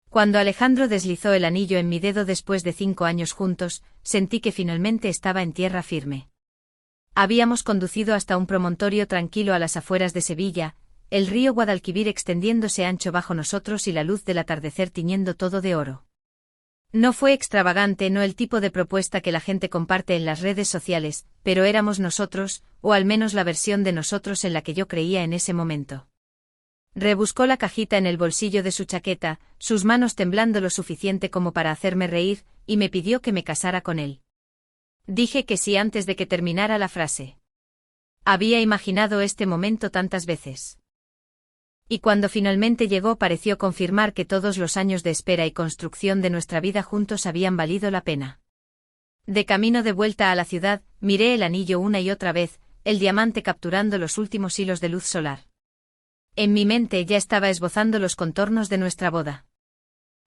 Cuando Alejandro deslizó el anillo en mi dedo después de 5 años juntos, sentí que finalmente estaba en tierra firme. Habíamos conducido hasta un promontorio tranquilo a las afueras de Sevilla, el río Guadalquivir extendiéndose ancho bajo nosotros y la luz del atardecer tiñendo todo de oro. No fue extravagante, no el tipo de propuesta que la gente comparte en las redes sociales, pero éramos nosotros, o al menos la versión de nosotros en la que yo creía en ese momento. Rebuscó la cajita en el bolsillo de su chaqueta, sus manos temblando lo suficiente como para hacerme reír, y me pidió que me casara con él. Dije que sí antes de que terminara la frase. Había imaginado este momento tantas veces. Y cuando finalmente llegó pareció confirmar que todos los años de espera y construcción de nuestra vida juntos habían valido la pena. De camino de vuelta a la ciudad, miré el anillo una y otra vez, el diamante capturando los últimos hilos de luz solar. En mi mente ya estaba esbozando los contornos de nuestra boda.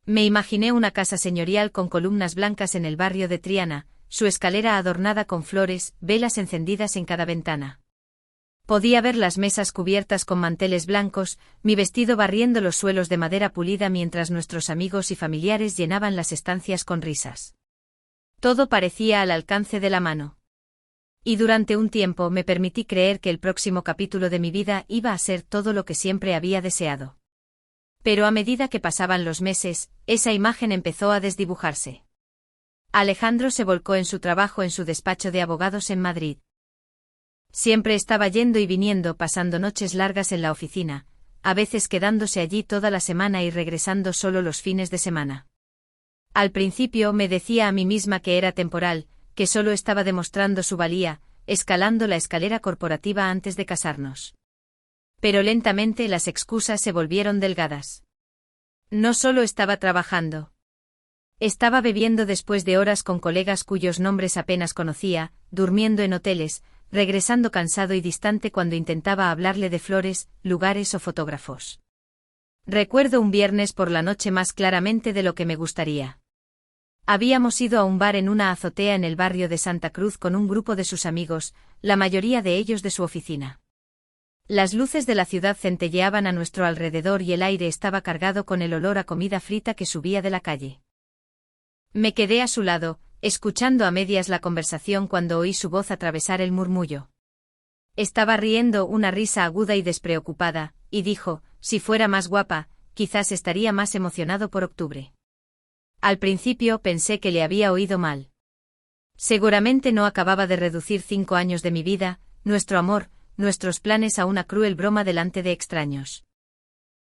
Me imaginé una casa señorial con columnas blancas en el barrio de Triana, su escalera adornada con flores, velas encendidas en cada ventana. Podía ver las mesas cubiertas con manteles blancos, mi vestido barriendo los suelos de madera pulida mientras nuestros amigos y familiares llenaban las estancias con risas. Todo parecía al alcance de la mano. Y durante un tiempo me permití creer que el próximo capítulo de mi vida iba a ser todo lo que siempre había deseado. Pero a medida que pasaban los meses, esa imagen empezó a desdibujarse. Alejandro se volcó en su trabajo en su despacho de abogados en Madrid. Siempre estaba yendo y viniendo, pasando noches largas en la oficina, a veces quedándose allí toda la semana y regresando solo los fines de semana. Al principio me decía a mí misma que era temporal, que solo estaba demostrando su valía, escalando la escalera corporativa antes de casarnos. Pero lentamente las excusas se volvieron delgadas. No solo estaba trabajando. Estaba bebiendo después de horas con colegas cuyos nombres apenas conocía, durmiendo en hoteles, regresando cansado y distante cuando intentaba hablarle de flores, lugares o fotógrafos. Recuerdo un viernes por la noche más claramente de lo que me gustaría. Habíamos ido a un bar en una azotea en el barrio de Santa Cruz con un grupo de sus amigos, la mayoría de ellos de su oficina. Las luces de la ciudad centelleaban a nuestro alrededor y el aire estaba cargado con el olor a comida frita que subía de la calle. Me quedé a su lado, escuchando a medias la conversación cuando oí su voz atravesar el murmullo. Estaba riendo una risa aguda y despreocupada, y dijo, si fuera más guapa, quizás estaría más emocionado por octubre. Al principio pensé que le había oído mal. Seguramente no acababa de reducir 5 años de mi vida, nuestro amor, nuestros planes a una cruel broma delante de extraños.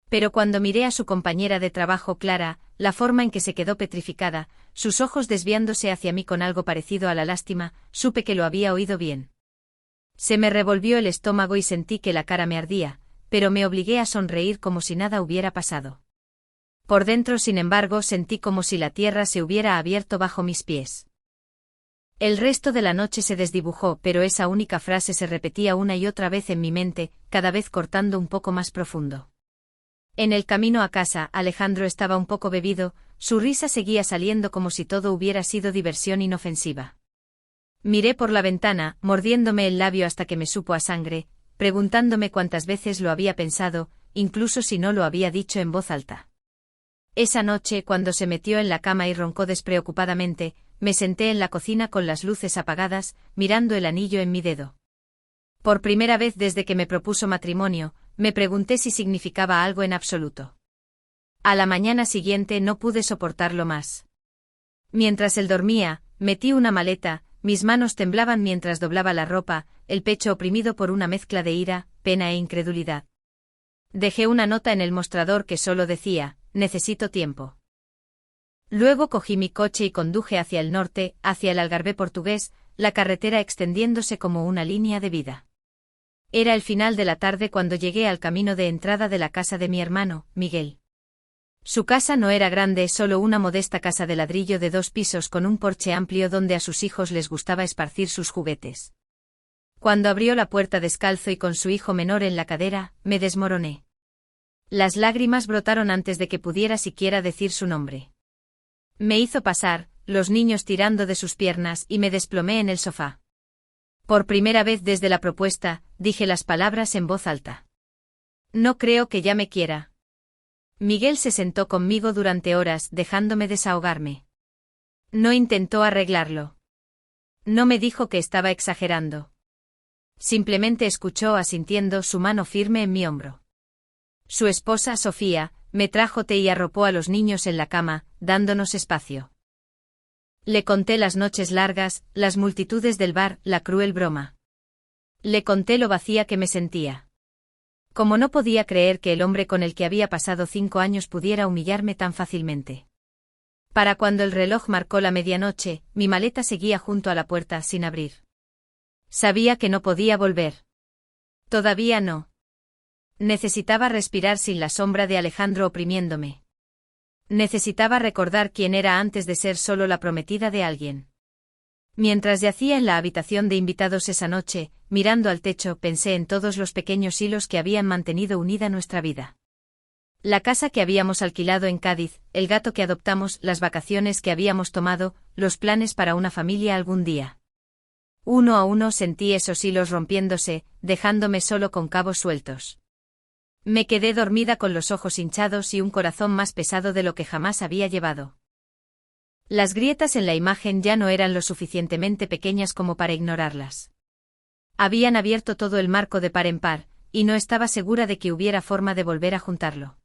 Pero cuando miré a su compañera de trabajo Clara, la forma en que se quedó petrificada, sus ojos desviándose hacia mí con algo parecido a la lástima, supe que lo había oído bien. Se me revolvió el estómago y sentí que la cara me ardía, pero me obligué a sonreír como si nada hubiera pasado. Por dentro, sin embargo, sentí como si la tierra se hubiera abierto bajo mis pies. El resto de la noche se desdibujó, pero esa única frase se repetía una y otra vez en mi mente, cada vez cortando un poco más profundo. En el camino a casa, Alejandro estaba un poco bebido, su risa seguía saliendo como si todo hubiera sido diversión inofensiva. Miré por la ventana, mordiéndome el labio hasta que me supo a sangre, preguntándome cuántas veces lo había pensado, incluso si no lo había dicho en voz alta. Esa noche, cuando se metió en la cama y roncó despreocupadamente, me senté en la cocina con las luces apagadas, mirando el anillo en mi dedo. Por primera vez desde que me propuso matrimonio, me pregunté si significaba algo en absoluto. A la mañana siguiente no pude soportarlo más. Mientras él dormía, metí una maleta, mis manos temblaban mientras doblaba la ropa, el pecho oprimido por una mezcla de ira, pena e incredulidad. Dejé una nota en el mostrador que solo decía, necesito tiempo. Luego cogí mi coche y conduje hacia el norte, hacia el Algarve portugués, la carretera extendiéndose como una línea de vida. Era el final de la tarde cuando llegué al camino de entrada de la casa de mi hermano, Miguel. Su casa no era grande, solo una modesta casa de ladrillo de 2 pisos con un porche amplio donde a sus hijos les gustaba esparcir sus juguetes. Cuando abrió la puerta descalzo y con su hijo menor en la cadera, me desmoroné. Las lágrimas brotaron antes de que pudiera siquiera decir su nombre. Me hizo pasar, los niños tirando de sus piernas y me desplomé en el sofá. Por primera vez desde la propuesta, dije las palabras en voz alta. No creo que ya me quiera. Miguel se sentó conmigo durante horas, dejándome desahogarme. No intentó arreglarlo. No me dijo que estaba exagerando. Simplemente escuchó asintiendo, su mano firme en mi hombro. Su esposa, Sofía, me trajo té y arropó a los niños en la cama, dándonos espacio. Le conté las noches largas, las multitudes del bar, la cruel broma. Le conté lo vacía que me sentía. Como no podía creer que el hombre con el que había pasado 5 años pudiera humillarme tan fácilmente. Para cuando el reloj marcó la medianoche, mi maleta seguía junto a la puerta sin abrir. Sabía que no podía volver. Todavía no. Necesitaba respirar sin la sombra de Alejandro oprimiéndome. Necesitaba recordar quién era antes de ser solo la prometida de alguien. Mientras yacía en la habitación de invitados esa noche, mirando al techo, pensé en todos los pequeños hilos que habían mantenido unida nuestra vida. La casa que habíamos alquilado en Cádiz, el gato que adoptamos, las vacaciones que habíamos tomado, los planes para una familia algún día. Uno a uno sentí esos hilos rompiéndose, dejándome solo con cabos sueltos. Me quedé dormida con los ojos hinchados y un corazón más pesado de lo que jamás había llevado. Las grietas en la imagen ya no eran lo suficientemente pequeñas como para ignorarlas. Habían abierto todo el marco de par en par, y no estaba segura de que hubiera forma de volver a juntarlo.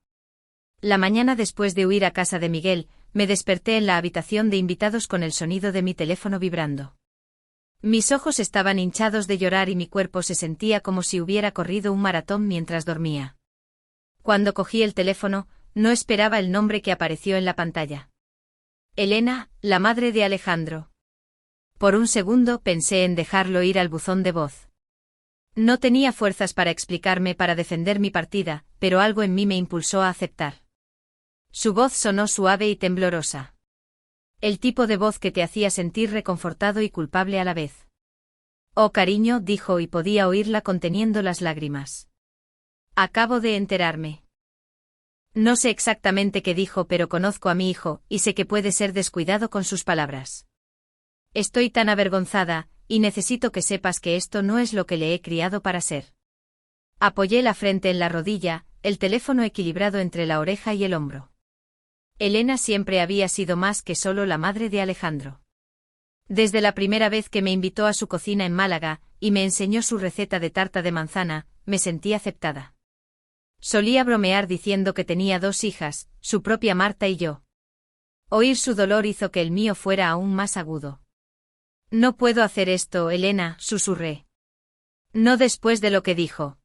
La mañana después de huir a casa de Miguel, me desperté en la habitación de invitados con el sonido de mi teléfono vibrando. Mis ojos estaban hinchados de llorar y mi cuerpo se sentía como si hubiera corrido un maratón mientras dormía. Cuando cogí el teléfono, no esperaba el nombre que apareció en la pantalla. Elena, la madre de Alejandro. Por un segundo pensé en dejarlo ir al buzón de voz. No tenía fuerzas para explicarme, para defender mi partida, pero algo en mí me impulsó a aceptar. Su voz sonó suave y temblorosa. El tipo de voz que te hacía sentir reconfortado y culpable a la vez. Oh, cariño, dijo, y podía oírla conteniendo las lágrimas. Acabo de enterarme. No sé exactamente qué dijo, pero conozco a mi hijo, y sé que puede ser descuidado con sus palabras. Estoy tan avergonzada, y necesito que sepas que esto no es lo que le he criado para ser. Apoyé la frente en la rodilla, el teléfono equilibrado entre la oreja y el hombro. Elena siempre había sido más que solo la madre de Alejandro. Desde la primera vez que me invitó a su cocina en Málaga, y me enseñó su receta de tarta de manzana, me sentí aceptada. Solía bromear diciendo que tenía 2 hijas, su propia Marta y yo. Oír su dolor hizo que el mío fuera aún más agudo. No puedo hacer esto, Elena, susurré. No después de lo que dijo.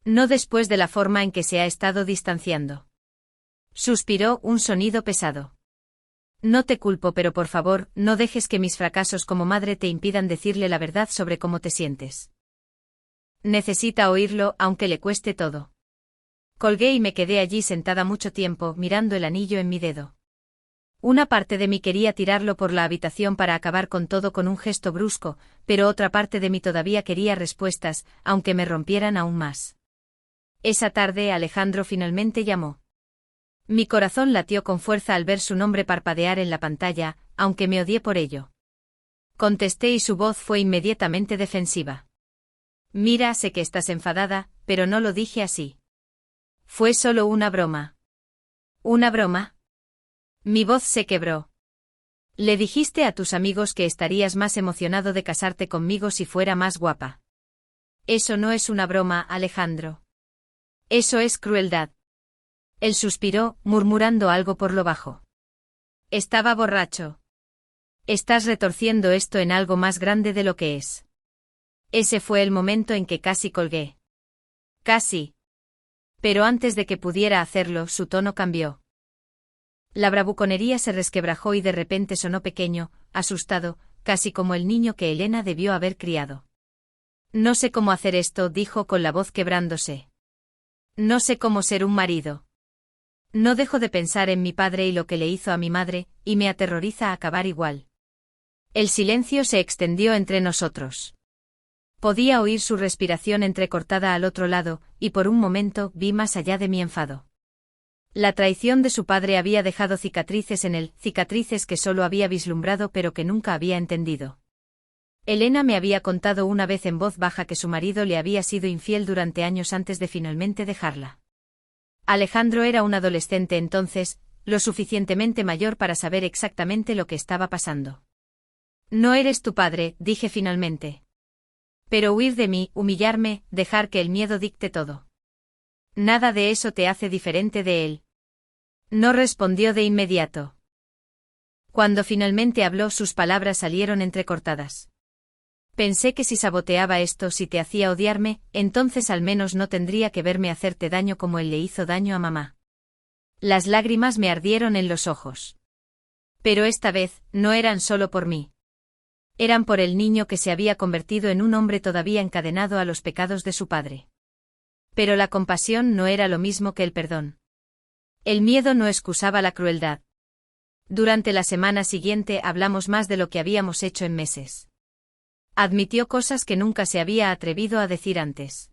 No después de la forma en que se ha estado distanciando. Suspiró, un sonido pesado. No te culpo, pero por favor, no dejes que mis fracasos como madre te impidan decirle la verdad sobre cómo te sientes. Necesita oírlo, aunque le cueste todo. Colgué y me quedé allí sentada mucho tiempo, mirando el anillo en mi dedo. Una parte de mí quería tirarlo por la habitación para acabar con todo con un gesto brusco, pero otra parte de mí todavía quería respuestas, aunque me rompieran aún más. Esa tarde Alejandro finalmente llamó. Mi corazón latió con fuerza al ver su nombre parpadear en la pantalla, aunque me odié por ello. Contesté y su voz fue inmediatamente defensiva. Mira, sé que estás enfadada, pero no lo dije así. Fue solo una broma. ¿Una broma? Mi voz se quebró. Le dijiste a tus amigos que estarías más emocionado de casarte conmigo si fuera más guapa. Eso no es una broma, Alejandro. Eso es crueldad. Él suspiró, murmurando algo por lo bajo. Estaba borracho. Estás retorciendo esto en algo más grande de lo que es. Ese fue el momento en que casi colgué. Casi. Pero antes de que pudiera hacerlo, su tono cambió. La bravuconería se resquebrajó y de repente sonó pequeño, asustado, casi como el niño que Elena debió haber criado. No sé cómo hacer esto, dijo con la voz quebrándose. No sé cómo ser un marido. No dejo de pensar en mi padre y lo que le hizo a mi madre, y me aterroriza acabar igual. El silencio se extendió entre nosotros. Podía oír su respiración entrecortada al otro lado, y por un momento vi más allá de mi enfado. La traición de su padre había dejado cicatrices en él, cicatrices que solo había vislumbrado pero que nunca había entendido. Elena me había contado una vez en voz baja que su marido le había sido infiel durante años antes de finalmente dejarla. Alejandro era un adolescente entonces, lo suficientemente mayor para saber exactamente lo que estaba pasando. No eres tu padre, dije finalmente. Pero huir de mí, humillarme, dejar que el miedo dicte todo. Nada de eso te hace diferente de él. No respondió de inmediato. Cuando finalmente habló, sus palabras salieron entrecortadas. Pensé que si saboteaba esto, si te hacía odiarme, entonces al menos no tendría que verme hacerte daño como él le hizo daño a mamá. Las lágrimas me ardieron en los ojos. Pero esta vez, no eran solo por mí. Eran por el niño que se había convertido en un hombre todavía encadenado a los pecados de su padre. Pero la compasión no era lo mismo que el perdón. El miedo no excusaba la crueldad. Durante la semana siguiente hablamos más de lo que habíamos hecho en meses. Admitió cosas que nunca se había atrevido a decir antes.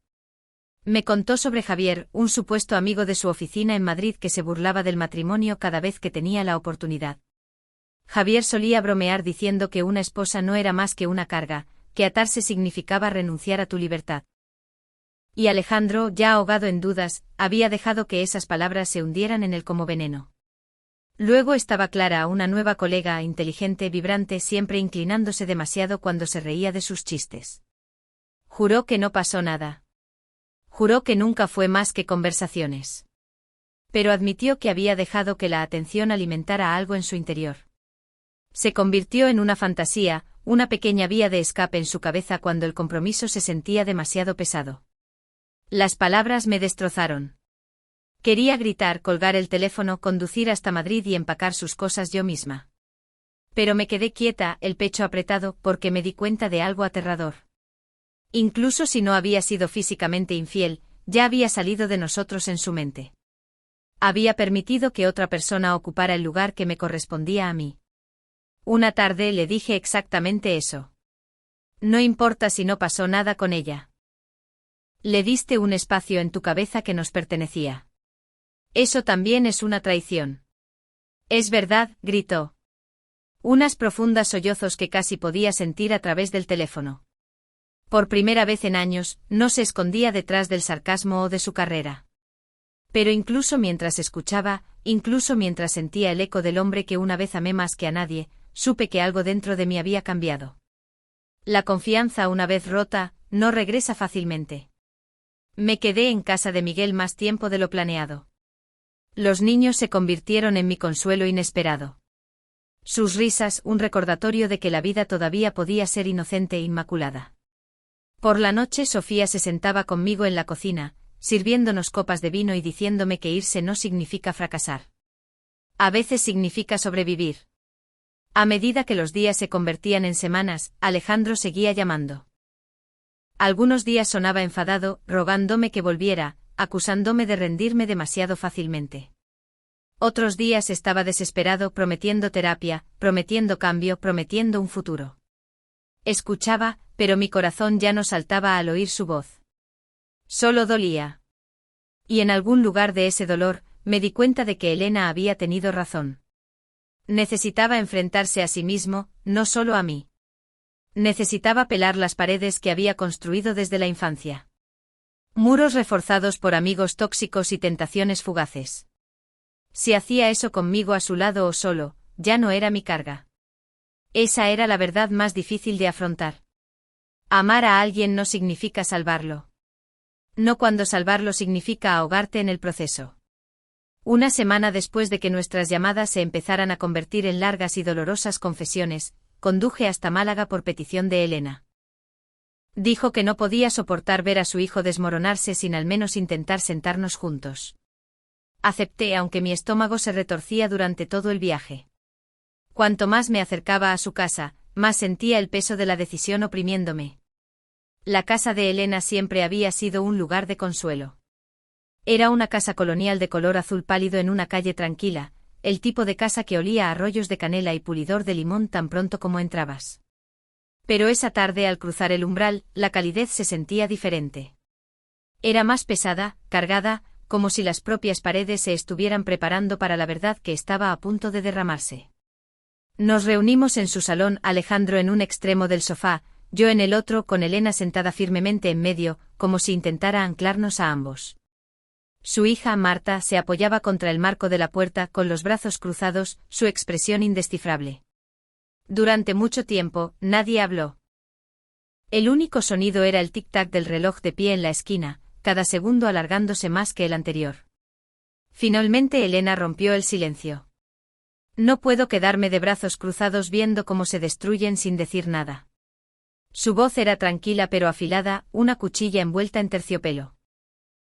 Me contó sobre Javier, un supuesto amigo de su oficina en Madrid que se burlaba del matrimonio cada vez que tenía la oportunidad. Javier solía bromear diciendo que una esposa no era más que una carga, que atarse significaba renunciar a tu libertad. Y Alejandro, ya ahogado en dudas, había dejado que esas palabras se hundieran en él como veneno. Luego estaba Clara, una nueva colega, inteligente, vibrante, siempre inclinándose demasiado cuando se reía de sus chistes. Juró que no pasó nada. Juró que nunca fue más que conversaciones. Pero admitió que había dejado que la atención alimentara algo en su interior. Se convirtió en una fantasía, una pequeña vía de escape en su cabeza cuando el compromiso se sentía demasiado pesado. Las palabras me destrozaron. Quería gritar, colgar el teléfono, conducir hasta Madrid y empacar sus cosas yo misma. Pero me quedé quieta, el pecho apretado, porque me di cuenta de algo aterrador. Incluso si no había sido físicamente infiel, ya había salido de nosotros en su mente. Había permitido que otra persona ocupara el lugar que me correspondía a mí. Una tarde le dije exactamente eso. No importa si no pasó nada con ella. Le diste un espacio en tu cabeza que nos pertenecía. Eso también es una traición. Es verdad, gritó. Unas profundas sollozos que casi podía sentir a través del teléfono. Por primera vez en años, no se escondía detrás del sarcasmo o de su carrera. Pero incluso mientras escuchaba, incluso mientras sentía el eco del hombre que una vez amé más que a nadie, supe que algo dentro de mí había cambiado. La confianza, una vez rota, no regresa fácilmente. Me quedé en casa de Miguel más tiempo de lo planeado. Los niños se convirtieron en mi consuelo inesperado. Sus risas, un recordatorio de que la vida todavía podía ser inocente e inmaculada. Por la noche Sofía se sentaba conmigo en la cocina, sirviéndonos copas de vino y diciéndome que irse no significa fracasar. A veces significa sobrevivir. A medida que los días se convertían en semanas, Alejandro seguía llamando. Algunos días sonaba enfadado, rogándome que volviera, acusándome de rendirme demasiado fácilmente. Otros días estaba desesperado, prometiendo terapia, prometiendo cambio, prometiendo un futuro. Escuchaba, pero mi corazón ya no saltaba al oír su voz. Solo dolía. Y en algún lugar de ese dolor, me di cuenta de que Elena había tenido razón. Necesitaba enfrentarse a sí mismo, no solo a mí. Necesitaba pelar las paredes que había construido desde la infancia. Muros reforzados por amigos tóxicos y tentaciones fugaces. Si hacía eso conmigo a su lado o solo, ya no era mi carga. Esa era la verdad más difícil de afrontar. Amar a alguien no significa salvarlo. No cuando salvarlo significa ahogarte en el proceso. Una semana después de que nuestras llamadas se empezaran a convertir en largas y dolorosas confesiones, conduje hasta Málaga por petición de Elena. Dijo que no podía soportar ver a su hijo desmoronarse sin al menos intentar sentarnos juntos. Acepté, aunque mi estómago se retorcía durante todo el viaje. Cuanto más me acercaba a su casa, más sentía el peso de la decisión oprimiéndome. La casa de Elena siempre había sido un lugar de consuelo. Era una casa colonial de color azul pálido en una calle tranquila, el tipo de casa que olía a rollos de canela y pulidor de limón tan pronto como entrabas. Pero esa tarde al cruzar el umbral, la calidez se sentía diferente. Era más pesada, cargada, como si las propias paredes se estuvieran preparando para la verdad que estaba a punto de derramarse. Nos reunimos en su salón, Alejandro en un extremo del sofá, yo en el otro, con Elena sentada firmemente en medio, como si intentara anclarnos a ambos. Su hija, Marta, se apoyaba contra el marco de la puerta con los brazos cruzados, su expresión indescifrable. Durante mucho tiempo, nadie habló. El único sonido era el tic-tac del reloj de pie en la esquina, cada segundo alargándose más que el anterior. Finalmente Elena rompió el silencio. No puedo quedarme de brazos cruzados viendo cómo se destruyen sin decir nada. Su voz era tranquila pero afilada, una cuchilla envuelta en terciopelo.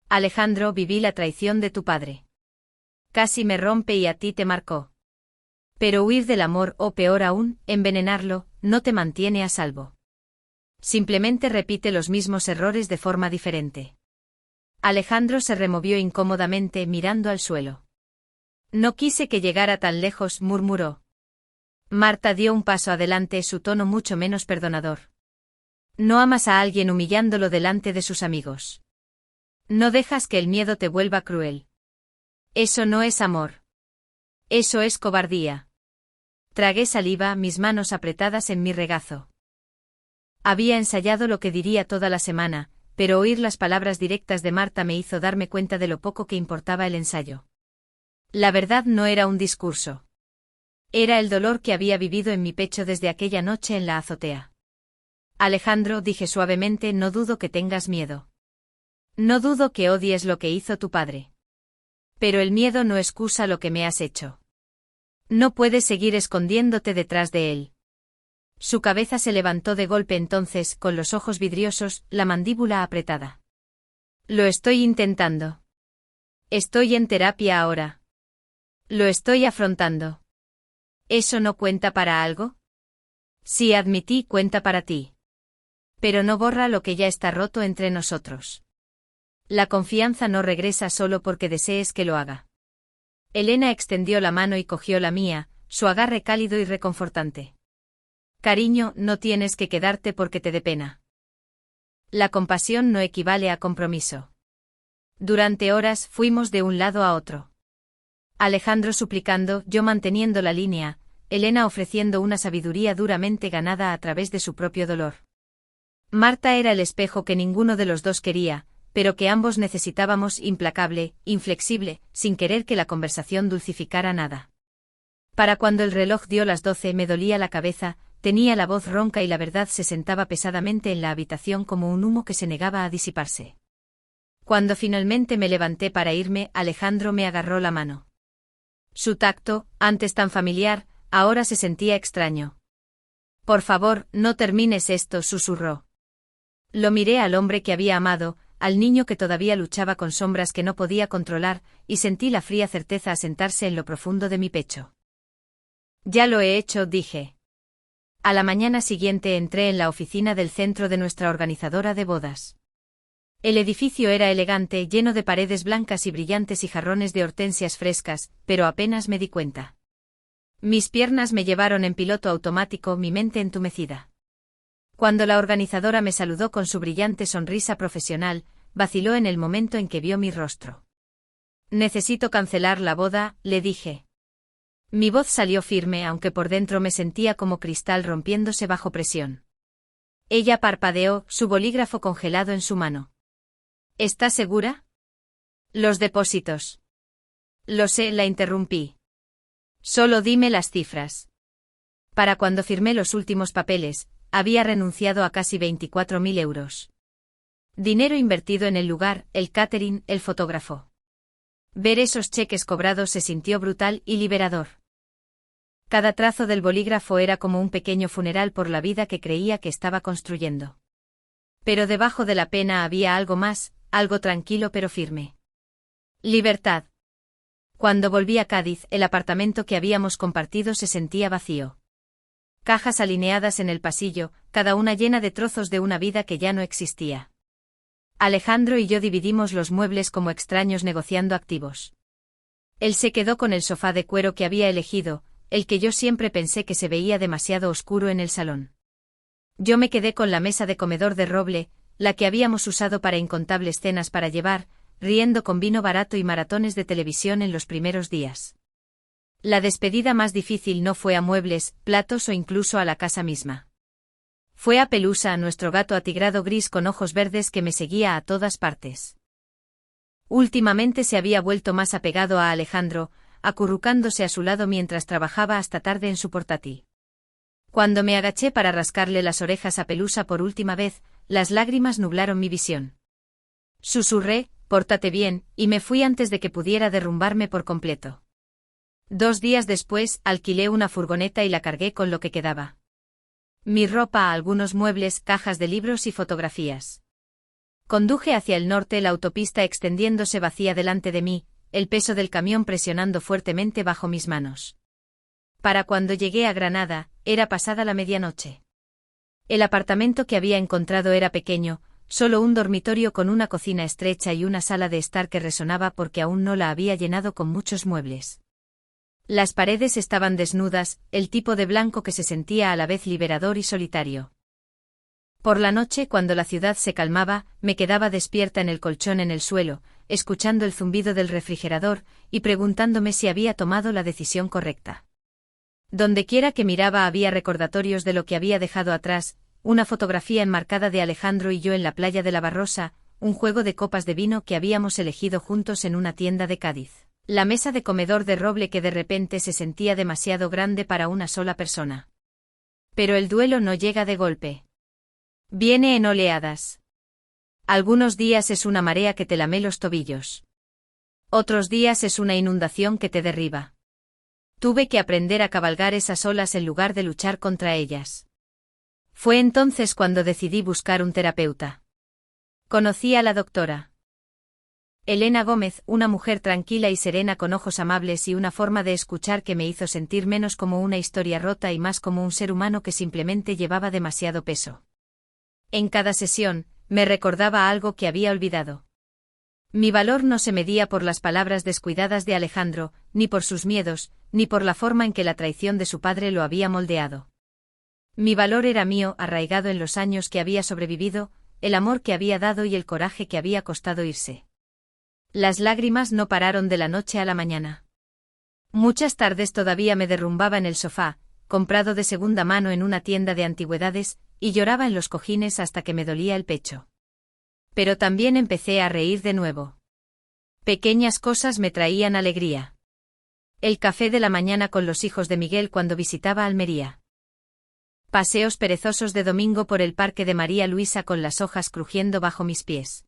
Alejandro, viví la traición de tu padre. Casi me rompe y a ti te marcó. Pero huir del amor, o peor aún, envenenarlo, no te mantiene a salvo. Simplemente repite los mismos errores de forma diferente. Alejandro se removió incómodamente mirando al suelo. No quise que llegara tan lejos, murmuró. Marta dio un paso adelante, su tono mucho menos perdonador. No amas a alguien humillándolo delante de sus amigos. No dejas que el miedo te vuelva cruel. Eso no es amor. Eso es cobardía. Tragué saliva, mis manos apretadas en mi regazo. Había ensayado lo que diría toda la semana, pero oír las palabras directas de Marta me hizo darme cuenta de lo poco que importaba el ensayo. La verdad no era un discurso. Era el dolor que había vivido en mi pecho desde aquella noche en la azotea. Alejandro, dije suavemente, no dudo que tengas miedo. No dudo que odies lo que hizo tu padre. Pero el miedo no excusa lo que me has hecho. No puedes seguir escondiéndote detrás de él. Su cabeza se levantó de golpe entonces, con los ojos vidriosos, la mandíbula apretada. Lo estoy intentando. Estoy en terapia ahora. Lo estoy afrontando. ¿Eso no cuenta para algo? Sí, admití, cuenta para ti. Pero no borra lo que ya está roto entre nosotros. La confianza no regresa solo porque desees que lo haga. Elena extendió la mano y cogió la mía, su agarre cálido y reconfortante. Cariño, no tienes que quedarte porque te dé pena. La compasión no equivale a compromiso. Durante horas fuimos de un lado a otro. Alejandro suplicando, yo manteniendo la línea, Elena ofreciendo una sabiduría duramente ganada a través de su propio dolor. Marta era el espejo que ninguno de los dos quería, pero que ambos necesitábamos, implacable, inflexible, sin querer que la conversación dulcificara nada. Para cuando el reloj dio las 12 me dolía la cabeza, tenía la voz ronca y la verdad se sentaba pesadamente en la habitación como un humo que se negaba a disiparse. Cuando finalmente me levanté para irme, Alejandro me agarró la mano. Su tacto, antes tan familiar, ahora se sentía extraño. Por favor, no termines esto, susurró. Lo miré al hombre que había amado, al niño que todavía luchaba con sombras que no podía controlar, y sentí la fría certeza asentarse en lo profundo de mi pecho. Ya lo he hecho, dije. A la mañana siguiente entré en la oficina del centro de nuestra organizadora de bodas. El edificio era elegante, lleno de paredes blancas y brillantes y jarrones de hortensias frescas, pero apenas me di cuenta. Mis piernas me llevaron en piloto automático, mi mente entumecida. Cuando la organizadora me saludó con su brillante sonrisa profesional, vaciló en el momento en que vio mi rostro. Necesito cancelar la boda, le dije. Mi voz salió firme, aunque por dentro me sentía como cristal rompiéndose bajo presión. Ella parpadeó, su bolígrafo congelado en su mano. ¿Estás segura? Los depósitos. Lo sé, la interrumpí. Solo dime las cifras. Para cuando firmé los últimos papeles, había renunciado a casi 24.000 euros. Dinero invertido en el lugar, el catering, el fotógrafo. Ver esos cheques cobrados se sintió brutal y liberador. Cada trazo del bolígrafo era como un pequeño funeral por la vida que creía que estaba construyendo. Pero debajo de la pena había algo más, algo tranquilo pero firme. Libertad. Cuando volví a Cádiz, el apartamento que habíamos compartido se sentía vacío. Cajas alineadas en el pasillo, cada una llena de trozos de una vida que ya no existía. Alejandro y yo dividimos los muebles como extraños negociando activos. Él se quedó con el sofá de cuero que había elegido, el que yo siempre pensé que se veía demasiado oscuro en el salón. Yo me quedé con la mesa de comedor de roble, la que habíamos usado para incontables cenas para llevar, riendo con vino barato y maratones de televisión en los primeros días. La despedida más difícil no fue a muebles, platos o incluso a la casa misma. Fue a Pelusa, nuestro gato atigrado gris con ojos verdes que me seguía a todas partes. Últimamente se había vuelto más apegado a Alejandro, acurrucándose a su lado mientras trabajaba hasta tarde en su portátil. Cuando me agaché para rascarle las orejas a Pelusa por última vez, las lágrimas nublaron mi visión. Susurré, «Pórtate bien», y me fui antes de que pudiera derrumbarme por completo. 2 días después, alquilé una furgoneta y la cargué con lo que quedaba. Mi ropa, algunos muebles, cajas de libros y fotografías. Conduje hacia el norte, la autopista extendiéndose vacía delante de mí, el peso del camión presionando fuertemente bajo mis manos. Para cuando llegué a Granada, era pasada la medianoche. El apartamento que había encontrado era pequeño, solo un dormitorio con una cocina estrecha y una sala de estar que resonaba porque aún no la había llenado con muchos muebles. Las paredes estaban desnudas, el tipo de blanco que se sentía a la vez liberador y solitario. Por la noche, cuando la ciudad se calmaba, me quedaba despierta en el colchón en el suelo, escuchando el zumbido del refrigerador y preguntándome si había tomado la decisión correcta. Dondequiera que miraba había recordatorios de lo que había dejado atrás, una fotografía enmarcada de Alejandro y yo en la playa de la Barrosa, un juego de copas de vino que habíamos elegido juntos en una tienda de Cádiz, la mesa de comedor de roble que de repente se sentía demasiado grande para una sola persona. Pero el duelo no llega de golpe. Viene en oleadas. Algunos días es una marea que te lame los tobillos. Otros días es una inundación que te derriba. Tuve que aprender a cabalgar esas olas en lugar de luchar contra ellas. Fue entonces cuando decidí buscar un terapeuta. Conocí a la doctora Elena Gómez, una mujer tranquila y serena con ojos amables y una forma de escuchar que me hizo sentir menos como una historia rota y más como un ser humano que simplemente llevaba demasiado peso. En cada sesión, me recordaba algo que había olvidado. Mi valor no se medía por las palabras descuidadas de Alejandro, ni por sus miedos, ni por la forma en que la traición de su padre lo había moldeado. Mi valor era mío, arraigado en los años que había sobrevivido, el amor que había dado y el coraje que había costado irse. Las lágrimas no pararon de la noche a la mañana. Muchas tardes todavía me derrumbaba en el sofá, comprado de segunda mano en una tienda de antigüedades, y lloraba en los cojines hasta que me dolía el pecho. Pero también empecé a reír de nuevo. Pequeñas cosas me traían alegría. El café de la mañana con los hijos de Miguel cuando visitaba Almería. Paseos perezosos de domingo por el parque de María Luisa con las hojas crujiendo bajo mis pies.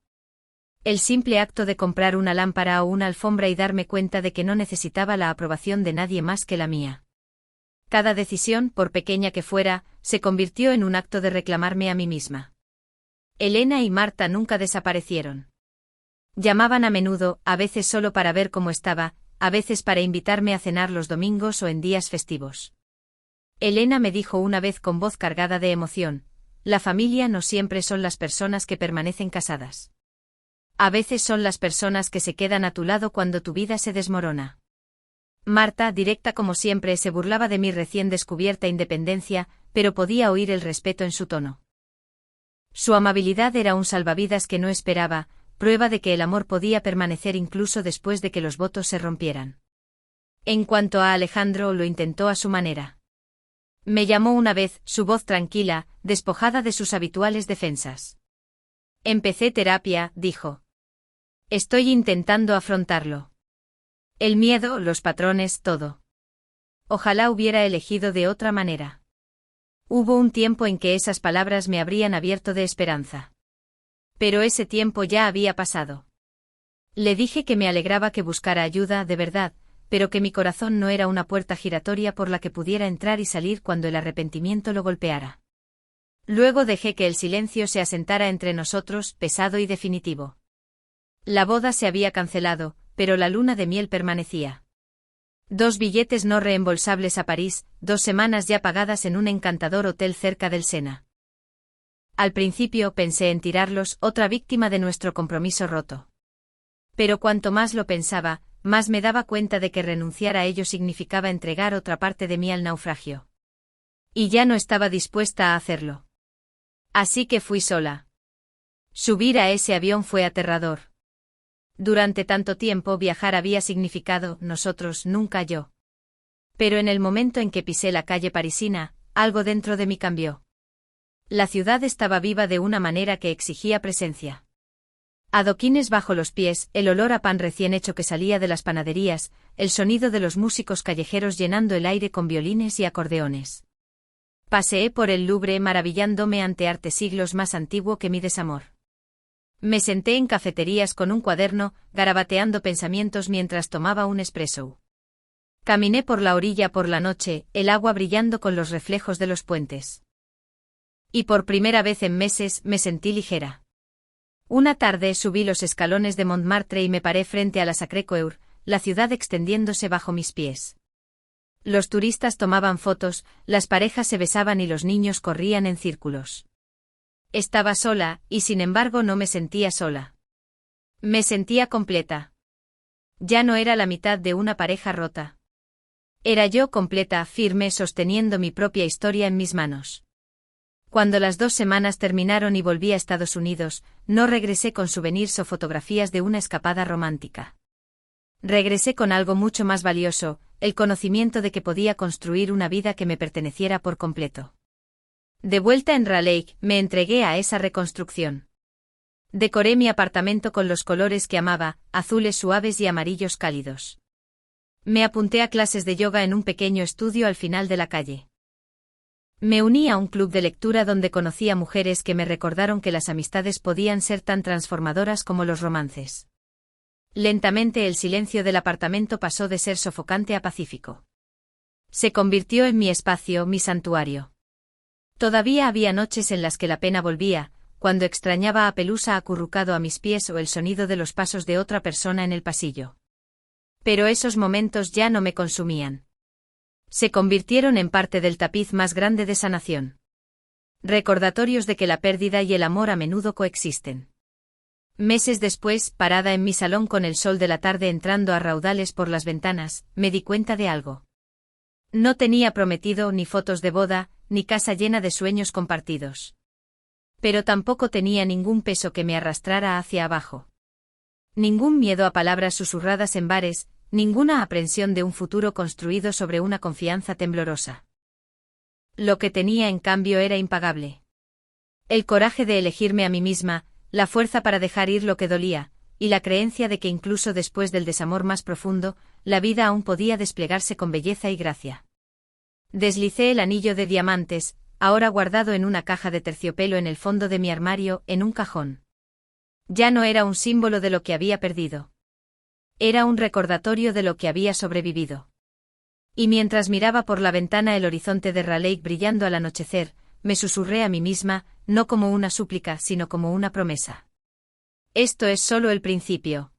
El simple acto de comprar una lámpara o una alfombra y darme cuenta de que no necesitaba la aprobación de nadie más que la mía. Cada decisión, por pequeña que fuera, se convirtió en un acto de reclamarme a mí misma. Elena y Marta nunca desaparecieron. Llamaban a menudo, a veces solo para ver cómo estaba, a veces para invitarme a cenar los domingos o en días festivos. Elena me dijo una vez con voz cargada de emoción, la familia no siempre son las personas que permanecen casadas. A veces son las personas que se quedan a tu lado cuando tu vida se desmorona. Marta, directa como siempre, se burlaba de mi recién descubierta independencia, pero podía oír el respeto en su tono. Su amabilidad era un salvavidas que no esperaba, prueba de que el amor podía permanecer incluso después de que los votos se rompieran. En cuanto a Alejandro, lo intentó a su manera. Me llamó una vez, su voz tranquila, despojada de sus habituales defensas. Empecé terapia, dijo. Estoy intentando afrontarlo. El miedo, los patrones, todo. Ojalá hubiera elegido de otra manera. Hubo un tiempo en que esas palabras me habrían abierto de esperanza. Pero ese tiempo ya había pasado. Le dije que me alegraba que buscara ayuda de verdad, pero que mi corazón no era una puerta giratoria por la que pudiera entrar y salir cuando el arrepentimiento lo golpeara. Luego dejé que el silencio se asentara entre nosotros, pesado y definitivo. La boda se había cancelado, pero la luna de miel permanecía. 2 billetes no reembolsables a París, 2 semanas ya pagadas en un encantador hotel cerca del Sena. Al principio pensé en tirarlos, otra víctima de nuestro compromiso roto. Pero cuanto más lo pensaba, más me daba cuenta de que renunciar a ello significaba entregar otra parte de mí al naufragio. Y ya no estaba dispuesta a hacerlo. Así que fui sola. Subir a ese avión fue aterrador. Durante tanto tiempo viajar había significado nosotros, nunca yo. Pero en el momento en que pisé la calle parisina, algo dentro de mí cambió. La ciudad estaba viva de una manera que exigía presencia. Adoquines bajo los pies, el olor a pan recién hecho que salía de las panaderías, el sonido de los músicos callejeros llenando el aire con violines y acordeones. Paseé por el Louvre maravillándome ante arte siglos más antiguo que mi desamor. Me senté en cafeterías con un cuaderno, garabateando pensamientos mientras tomaba un espresso. Caminé por la orilla por la noche, el agua brillando con los reflejos de los puentes. Y por primera vez en meses me sentí ligera. Una tarde subí los escalones de Montmartre y me paré frente a la Sacré-Cœur, la ciudad extendiéndose bajo mis pies. Los turistas tomaban fotos, las parejas se besaban y los niños corrían en círculos. Estaba sola, y sin embargo no me sentía sola. Me sentía completa. Ya no era la mitad de una pareja rota. Era yo completa, firme, sosteniendo mi propia historia en mis manos. Cuando las 2 semanas terminaron y volví a Estados Unidos, no regresé con souvenirs o fotografías de una escapada romántica. Regresé con algo mucho más valioso, el conocimiento de que podía construir una vida que me perteneciera por completo. De vuelta en Raleigh, me entregué a esa reconstrucción. Decoré mi apartamento con los colores que amaba, azules suaves y amarillos cálidos. Me apunté a clases de yoga en un pequeño estudio al final de la calle. Me uní a un club de lectura donde conocí a mujeres que me recordaron que las amistades podían ser tan transformadoras como los romances. Lentamente el silencio del apartamento pasó de ser sofocante a pacífico. Se convirtió en mi espacio, mi santuario. Todavía había noches en las que la pena volvía, cuando extrañaba a Pelusa acurrucado a mis pies o el sonido de los pasos de otra persona en el pasillo. Pero esos momentos ya no me consumían. Se convirtieron en parte del tapiz más grande de sanación. Recordatorios de que la pérdida y el amor a menudo coexisten. Meses después, parada en mi salón con el sol de la tarde entrando a raudales por las ventanas, me di cuenta de algo. No tenía prometido ni fotos de boda, ni casa llena de sueños compartidos. Pero tampoco tenía ningún peso que me arrastrara hacia abajo. Ningún miedo a palabras susurradas en bares, ninguna aprensión de un futuro construido sobre una confianza temblorosa. Lo que tenía en cambio era impagable. El coraje de elegirme a mí misma, la fuerza para dejar ir lo que dolía, y la creencia de que incluso después del desamor más profundo, la vida aún podía desplegarse con belleza y gracia. Deslicé el anillo de diamantes, ahora guardado en una caja de terciopelo en el fondo de mi armario, en un cajón. Ya no era un símbolo de lo que había perdido. Era un recordatorio de lo que había sobrevivido. Y mientras miraba por la ventana el horizonte de Raleigh brillando al anochecer, me susurré a mí misma, no como una súplica sino como una promesa. Esto es solo el principio.